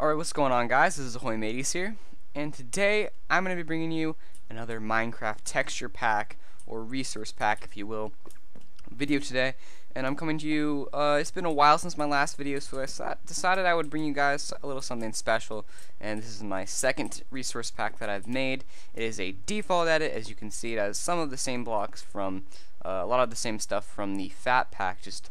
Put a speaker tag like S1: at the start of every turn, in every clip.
S1: Alright, what's going on, guys? This is AhoyMateyz here, and today I'm going to be bringing you another Minecraft texture pack, or resource pack if you will, video today. And I'm coming to you, it's been a while since my last video, so I decided I would bring you guys a little something special. And this is my second resource pack that I've made. It is a default edit. As you can see, it has some of the same blocks from, a lot of the same stuff from the fat pack, just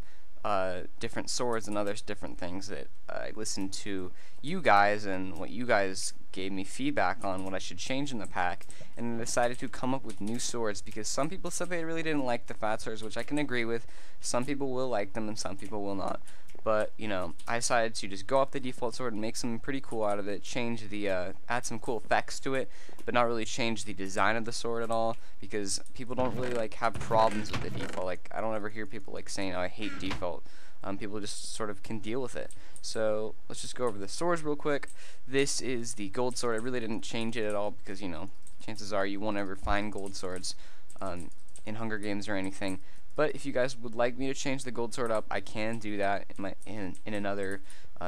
S1: different swords and other different things that I listened to you guys and what you guys gave me feedback on what I should change in the pack, and I decided to come up with new swords because some people said they really didn't like the fat swords, which I can agree with. Some people will like them and some people will not, but you know, I decided to just go off the default sword and make something pretty cool out of it, change the add some cool effects to it, but not really change the design of the sword at all, because people don't really like have problems with the default. Like, I don't ever hear people like saying, oh, I hate default. People just sort of can deal with it. So let's just go over the swords real quick. This is the gold sword. I really didn't change it at all because, you know, chances are you won't ever find gold swords in Hunger Games or anything. But if you guys would like me to change the gold sword up, I can do that in another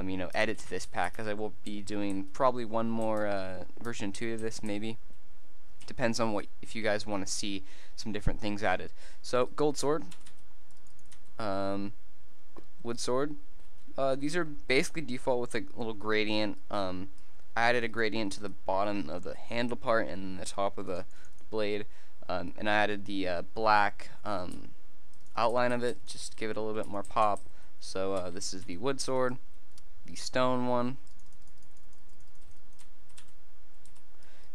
S1: you know, edit to this pack, as I will be doing probably one more version 2 of this, maybe. Depends on what, if you guys want to see some different things added. So gold sword, wood sword. These are basically default with a little gradient. I added a gradient to the bottom of the handle part and the top of the blade, and I added the black outline of it, just to give it a little bit more pop. So this is the wood sword, the stone one,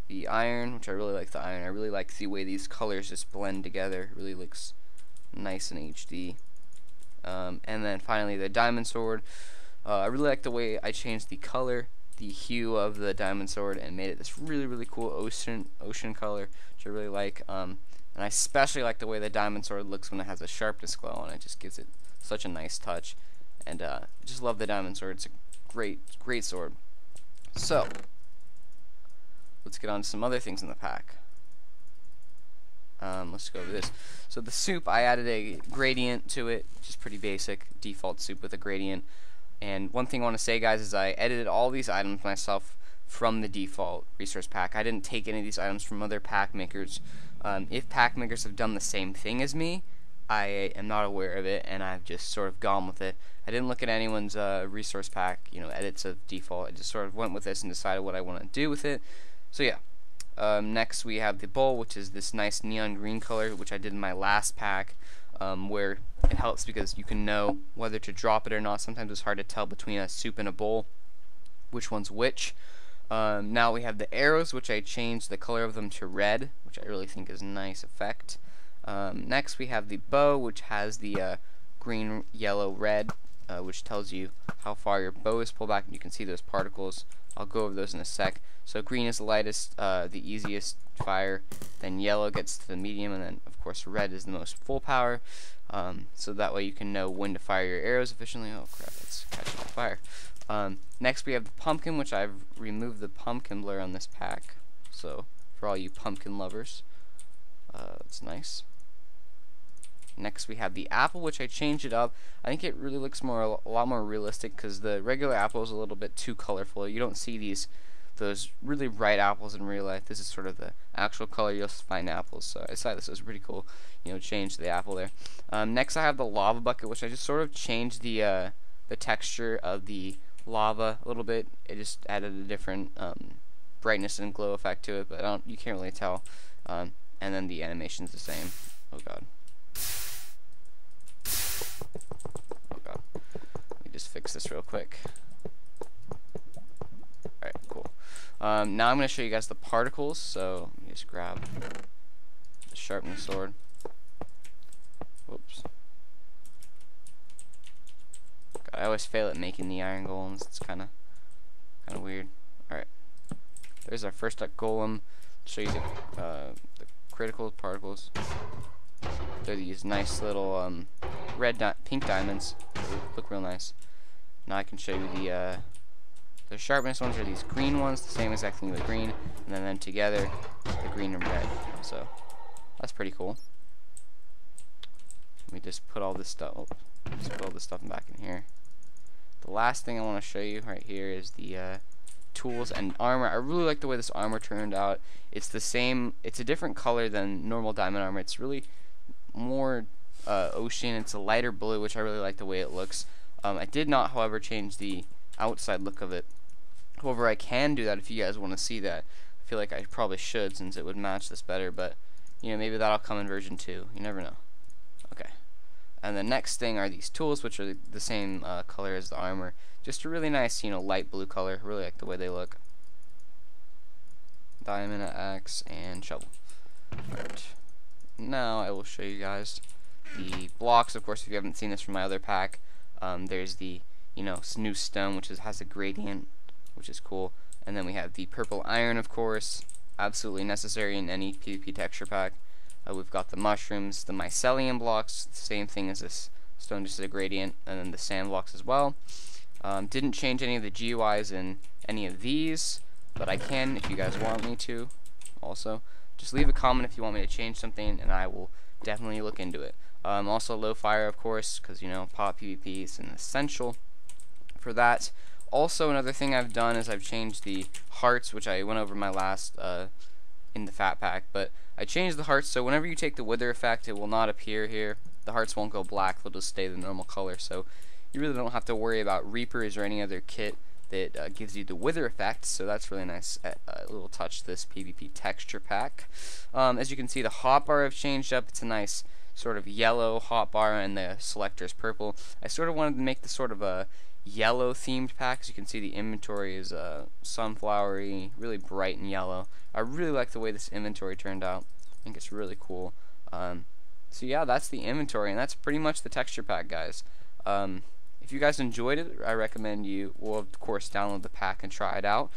S1: the iron, which I really like the iron. I really like the way these colors just blend together. It really looks nice in HD. And then finally the diamond sword. I really like the way I changed the color, the hue of the diamond sword, and made it this really cool ocean color, which I really like. And I especially like the way the diamond sword looks when it has a sharpness glow on it. It just gives it such a nice touch. And I just love the diamond sword. It's a great sword. So let's get on to some other things in the pack. Let's go over this. So the soup, I added a gradient to it, which is pretty basic, default soup with a gradient. And one thing I want to say, guys, is I edited all these items myself from the default resource pack. I didn't take any of these items from other pack makers. If pack makers have done the same thing as me, I am not aware of it, and I've just sort of gone with it. I didn't look at anyone's resource pack, you know, edits of default. I just sort of went with this and decided what I want to do with it. So yeah. Next we have the bowl, which is this nice neon green color, which I did in my last pack, where it helps because you can know whether to drop it or not. Sometimes it's hard to tell between a soup and a bowl which one's which. Now we have the arrows, which I changed the color of them to red, which I really think is a nice effect. Next we have the bow, which has the green, yellow, red, which tells you how far your bow is pulled back, and you can see those particles. I'll go over those in a sec. So green is the lightest, the easiest fire, then yellow gets to the medium, and then of course red is the most full power. So that way you can know when to fire your arrows efficiently. Oh crap, it's catching on fire. Next we have the pumpkin, which I've removed the pumpkin blur on this pack. So for all you pumpkin lovers, that's nice. Next we have the apple, which I changed it up. I think it really looks a lot more realistic, because the regular apple is a little bit too colorful. You don't see those really bright apples in real life. This is sort of the actual color you'll find apples. So I decided this was pretty cool. You know, change the apple there. Next I have the lava bucket, which I just sort of changed the texture of the lava a little bit. It just added a different brightness and glow effect to it, but you can't really tell. And then the animation's the same. Oh god. Let me just fix this real quick. Alright, cool. Now I'm going to show you guys the particles, so let me just grab the sharpening sword. Whoops. God, I always fail at making the iron golems. It's kind of weird. Alright. There's our first golem. Show you the critical particles. They're these nice little pink diamonds. They look real nice. Now I can show you the sharpness ones are these green ones, the same exact thing with green, and then together the green and red. So that's pretty cool. Let me just put all this stuff. Just put all this stuff back in here. The last thing I want to show you right here is the tools and armor. I really like the way this armor turned out. It's the same, it's a different color than normal diamond armor. It's really more ocean. It's a lighter blue, which I really like the way it looks. I did not, however, change the outside look of it. However, I can do that if you guys want to see that. I feel like I probably should, since it would match this better, but you know, maybe that'll come in version 2. You never know. Okay. And the next thing are these tools, which are the same color as the armor. Just a really nice, you know, light blue color. Really like the way they look. Diamond, axe, and shovel. Alright. Now I will show you guys the blocks. Of course, if you haven't seen this from my other pack, there's the, you know, new stone, which has a gradient, which is cool. And then we have the purple iron, of course, absolutely necessary in any PvP texture pack. We've got the mushrooms, the mycelium blocks, the same thing as this stone, just as a gradient, and then the sand blocks as well. Didn't change any of the GUIs in any of these, but I can if you guys want me to. Also, just leave a comment if you want me to change something, and I will definitely look into it. Also, low fire, of course, because, you know, pop PvP is an essential for that. Also, another thing I've done is I've changed the hearts, which I went over my last in the fat pack, but I changed the hearts so whenever you take the wither effect, it will not appear here. The hearts won't go black, they'll just stay the normal color, so you really don't have to worry about reapers or any other kit that gives you the wither effect. So that's really nice, little touch to this PvP texture pack. As you can see, the hotbar have changed up. It's a nice sort of yellow hotbar, and the selector is purple. I sort of wanted to make this sort of a yellow themed pack. As you can see, the inventory is sunflowery, really bright and yellow. I really like the way this inventory turned out. I think it's really cool. So yeah, that's the inventory, and that's pretty much the texture pack, guys. If you guys enjoyed it, I recommend you will, of course, download the pack and try it out.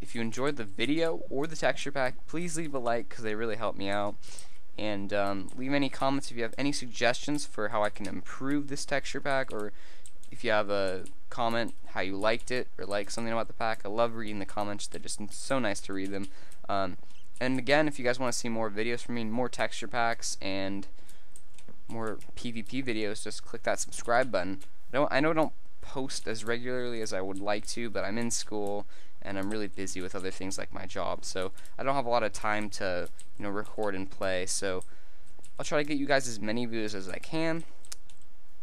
S1: If you enjoyed the video or the texture pack, please leave a like, because they really help me out. And leave any comments if you have any suggestions for how I can improve this texture pack, or if you have a comment how you liked it or like something about the pack. I love reading the comments. They're just so nice to read them. And again, if you guys want to see more videos from me, more texture packs and more PvP videos, just click that subscribe button. I know I don't post as regularly as I would like to, but I'm in school and I'm really busy with other things like my job, so I don't have a lot of time to, you know, record and play. So I'll try to get you guys as many views as I can.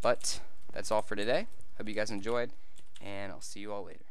S1: But that's all for today. Hope you guys enjoyed, and I'll see you all later.